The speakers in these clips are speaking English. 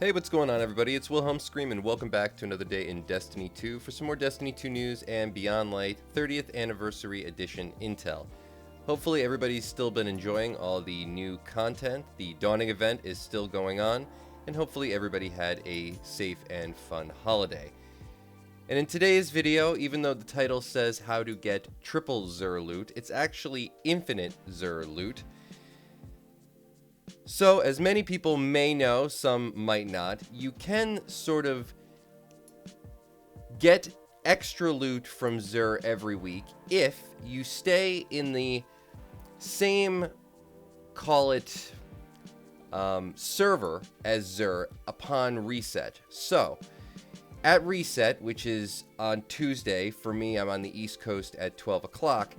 Hey, what's going on, everybody? It's Wilhelm Scream, and welcome back to another day in Destiny 2 for some more Destiny 2 news and Beyond Light 30th Anniversary Edition intel. Hopefully everybody's still been enjoying all the new content. The Dawning event is still going on, and hopefully everybody had a safe and fun holiday. And in today's video, even though the title says how to get triple XUR loot, it's actually infinite XUR loot. So, as many people may know, some might not, you can sort of get extra loot from XUR every week if you stay in the same, call it, server as XUR upon reset. So, at reset, which is on Tuesday, for me, I'm on the East Coast at 12 o'clock,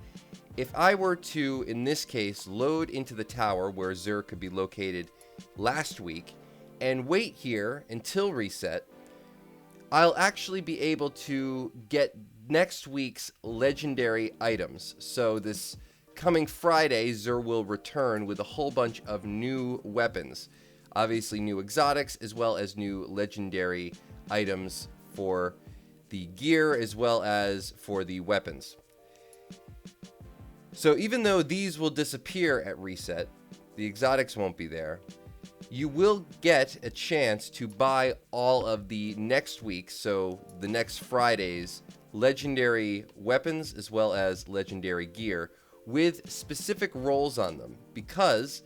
if I were to, in this case, load into the tower where XUR could be located last week and wait here until reset, I'll actually be able to get next week's legendary items. So this coming Friday, XUR will return with a whole bunch of new weapons. Obviously new exotics as well as new legendary items for the gear as well as for the weapons. So even though these will disappear at reset, the exotics won't be there, you will get a chance to buy all of the next week, so the next Friday's legendary weapons as well as legendary gear with specific roles on them, because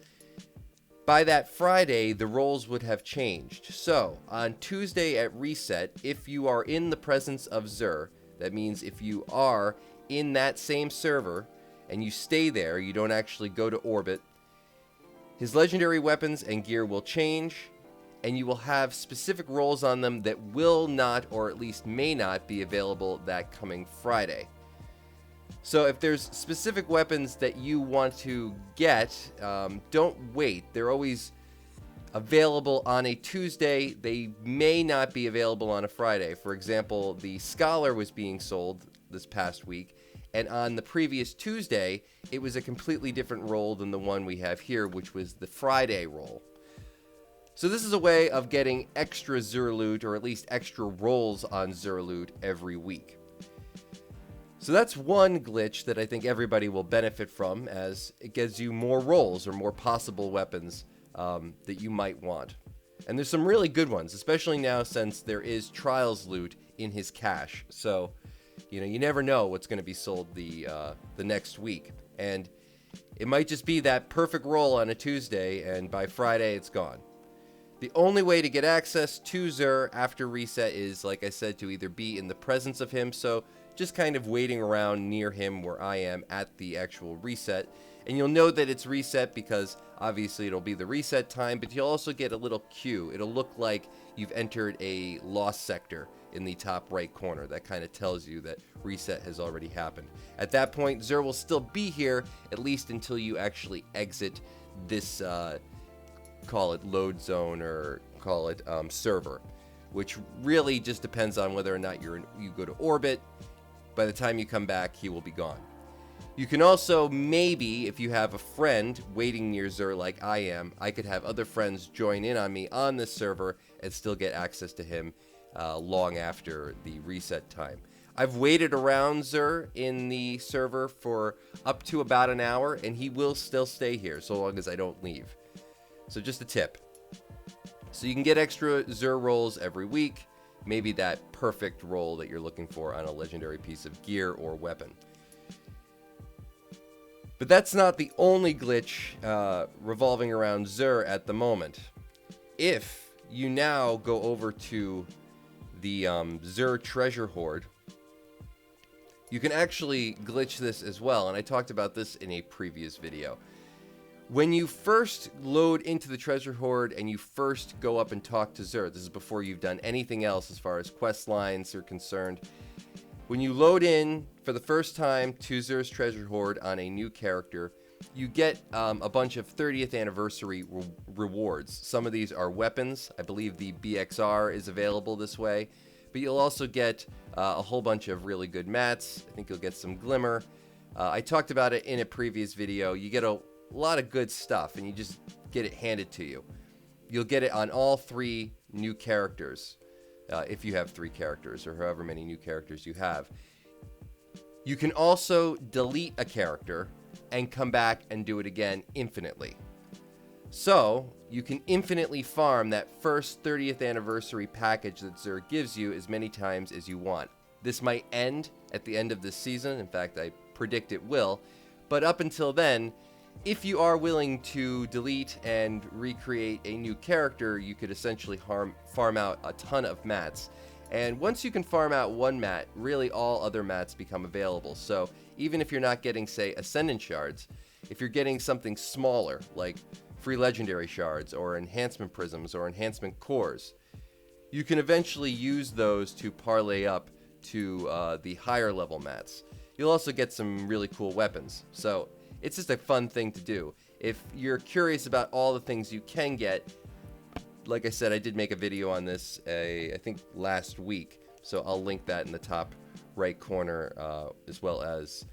by that Friday the roles would have changed. So on Tuesday at reset, if you are in the presence of XUR, that means if you are in that same server and you stay there, you don't actually go to orbit, his legendary weapons and gear will change, and you will have specific roles on them that will not, or at least may not, be available that coming Friday. So if there's specific weapons that you want to get, don't wait. They're always available on a Tuesday. They may not be available on a Friday. For example, the Scholar was being sold this past week, and on the previous Tuesday, it was a completely different role than the one we have here, which was the Friday role. So this is a way of getting extra XUR loot, or at least extra rolls on XUR loot every week. So that's one glitch that I think everybody will benefit from, as it gives you more rolls or more possible weapons that you might want. And there's some really good ones, especially now since there is Trials loot in his cache. So you know, you never know what's going to be sold the next week. And it might just be that perfect roll on a Tuesday, and by Friday it's gone. The only way to get access to XUR after reset is, like I said, to either be in the presence of him, so just kind of waiting around near him where I am at the actual reset. And you'll know that it's reset because obviously it'll be the reset time, but you'll also get a little cue. It'll look like you've entered a lost sector in the top right corner. That kind of tells you that reset has already happened. At that point, XUR will still be here, at least until you actually exit this, call it load zone, or call it server, which really just depends on whether or not you go to orbit. By the time you come back, he will be gone. You can also, maybe, if you have a friend waiting near XUR like I am, I could have other friends join in on me on this server and still get access to him long after the reset time. I've waited around XUR in the server for up to about an hour, and he will still stay here so long as I don't leave. So just a tip. So you can get extra XUR rolls every week, maybe that perfect roll that you're looking for on a legendary piece of gear or weapon. But that's not the only glitch revolving around XUR at the moment. If you now go over to the XUR treasure hoard, you can actually glitch this as well, and I talked about this in a previous video. When you first load into the treasure hoard and you first go up and talk to XUR, this is before you've done anything else as far as quest lines are concerned. When you load in for the first time to XUR's treasure hoard on a new character, you get a bunch of 30th anniversary rewards. Some of these are weapons. I believe the XUR is available this way. But you'll also get a whole bunch of really good mats. I think you'll get some glimmer. I talked about it in a previous video. You get a lot of good stuff, and you just get it handed to you. You'll get it on all 3 new characters, if you have 3 characters or however many new characters you have. You can also delete a character and come back and do it again infinitely. So you can infinitely farm that first 30th anniversary package that XUR gives you as many times as you want. This might end at the end of this season. In fact, I predict it will. But up until then, if you are willing to delete and recreate a new character, you could essentially farm out a ton of mats. And once you can farm out one mat, really all other mats become available. So even if you're not getting, say, Ascendant Shards, if you're getting something smaller, like free Legendary Shards, or Enhancement Prisms, or Enhancement Cores, you can eventually use those to parlay up to the higher level mats. You'll also get some really cool weapons. So it's just a fun thing to do. If you're curious about all the things you can get, like I said, I did make a video on this, I think last week. So I'll link that in the top right corner as well as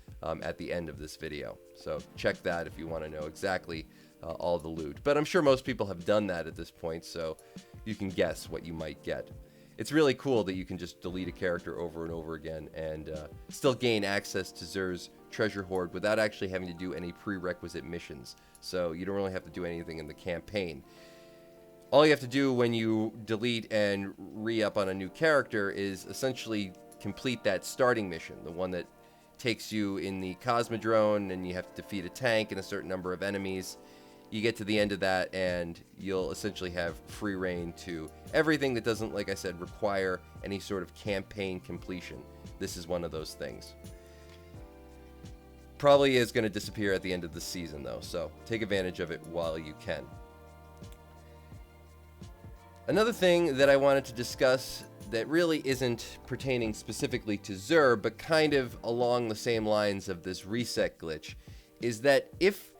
at the end of this video. So check that if you want to know exactly all the loot. But I'm sure most people have done that at this point, so you can guess what you might get. It's really cool that you can just delete a character over and over again and still gain access to XUR's treasure hoard without actually having to do any prerequisite missions. So you don't really have to do anything in the campaign. All you have to do when you delete and re-up on a new character is essentially complete that starting mission, the one that takes you in the Cosmodrome and you have to defeat a tank and a certain number of enemies. You get to the end of that and you'll essentially have free reign to everything that doesn't, like I said, require any sort of campaign completion. This is one of those things. Probably is going to disappear at the end of the season though, so take advantage of it while you can. Another thing that I wanted to discuss that really isn't pertaining specifically to XUR, but kind of along the same lines of this reset glitch, is that if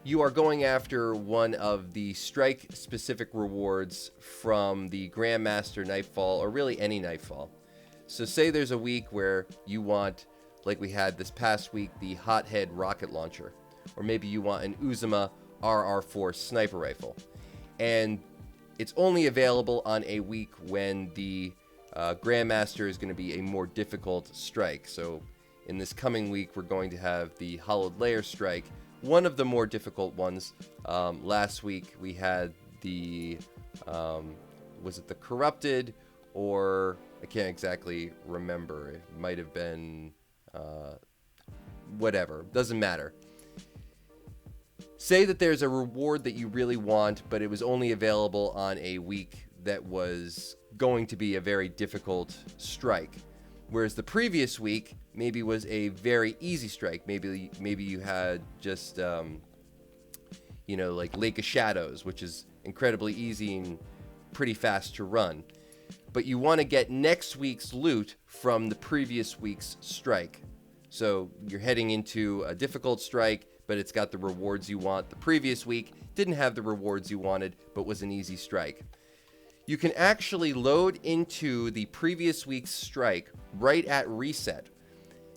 you are going after one of the strike-specific rewards from the Grandmaster Nightfall, or really any Nightfall. So say there's a week where you want, like we had this past week, the Hothead Rocket Launcher, or maybe you want an Uzuma RR4 Sniper Rifle, and it's only available on a week when the Grandmaster is going to be a more difficult strike. So in this coming week, we're going to have the Hollowed Layer Strike, one of the more difficult ones. Last week we had the, was it the Corrupted, or I can't exactly remember. It might have been, whatever, doesn't matter. Say that there's a reward that you really want, but it was only available on a week that was going to be a very difficult strike. Whereas the previous week maybe was a very easy strike. Maybe you had just, you know, like Lake of Shadows, which is incredibly easy and pretty fast to run. But you want to get next week's loot from the previous week's strike. So you're heading into a difficult strike, but it's got the rewards you want. The previous week didn't have the rewards you wanted, but was an easy strike. You can actually load into the previous week's strike right at reset.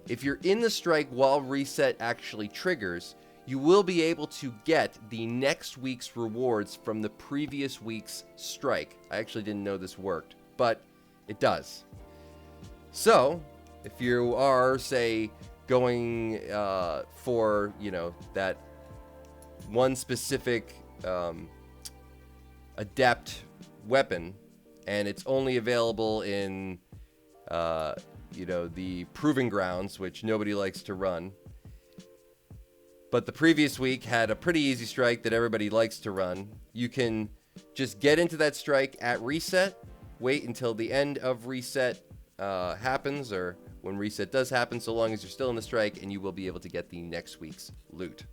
If you're in the strike while reset actually triggers, you will be able to get the next week's rewards from the previous week's strike. I actually didn't know this worked, but it does. So, if you are, say, going for, you know, that one specific adept weapon, and it's only available in, you know, the Proving Grounds, which nobody likes to run, but the previous week had a pretty easy strike that everybody likes to run, you can just get into that strike at reset, wait until the end of reset happens, or when reset does happen, so long as you're still in the strike, and you will be able to get the next week's loot.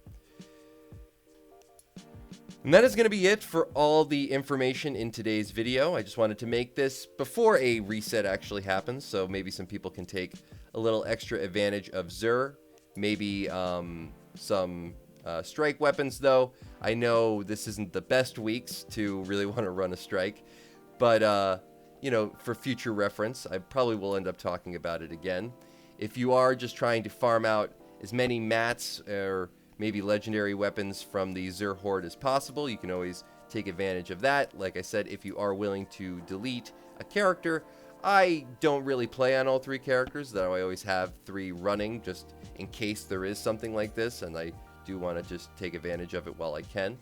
And that is going to be it for all the information in today's video. I just wanted to make this before a reset actually happens, so maybe some people can take a little extra advantage of XUR. Maybe some strike weapons, though. I know this isn't the best weeks to really want to run a strike, but you know, for future reference, I probably will end up talking about it again. If you are just trying to farm out as many mats or maybe legendary weapons from the XUR Hoard as possible, you can always take advantage of that. Like I said, if you are willing to delete a character, I don't really play on all 3 characters, though I always have 3 running just in case there is something like this, and I do want to just take advantage of it while I can.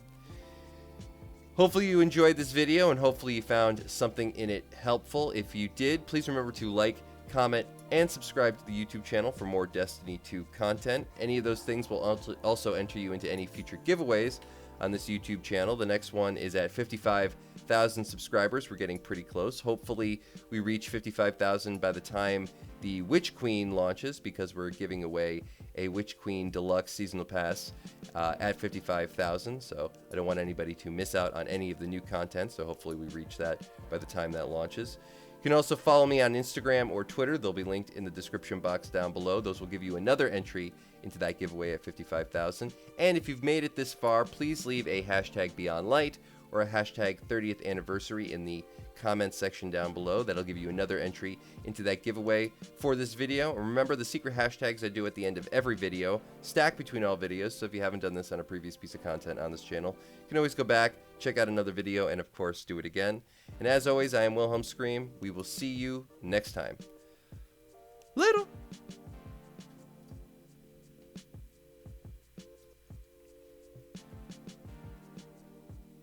Hopefully you enjoyed this video, and hopefully you found something in it helpful. If you did, please remember to like, comment, and subscribe to the YouTube channel for more Destiny 2 content. Any of those things will also enter you into any future giveaways on this YouTube channel. The next one is at 55,000 subscribers. We're getting pretty close. Hopefully we reach 55,000 by the time the Witch Queen launches, because we're giving away a Witch Queen Deluxe Seasonal Pass at 55,000. So I don't want anybody to miss out on any of the new content. So hopefully we reach that by the time that launches. You can also follow me on Instagram or Twitter. They'll be linked in the description box down below. Those will give you another entry into that giveaway at 55,000. And if you've made it this far, please leave a hashtag BeyondLight or a hashtag 30th anniversary in the comments section down below. That'll give you another entry into that giveaway for this video. And remember, the secret hashtags I do at the end of every video stack between all videos. So if you haven't done this on a previous piece of content on this channel, you can always go back, check out another video, and of course do it again. And as always, I am Wilhelm Scream. We will see you next time. Little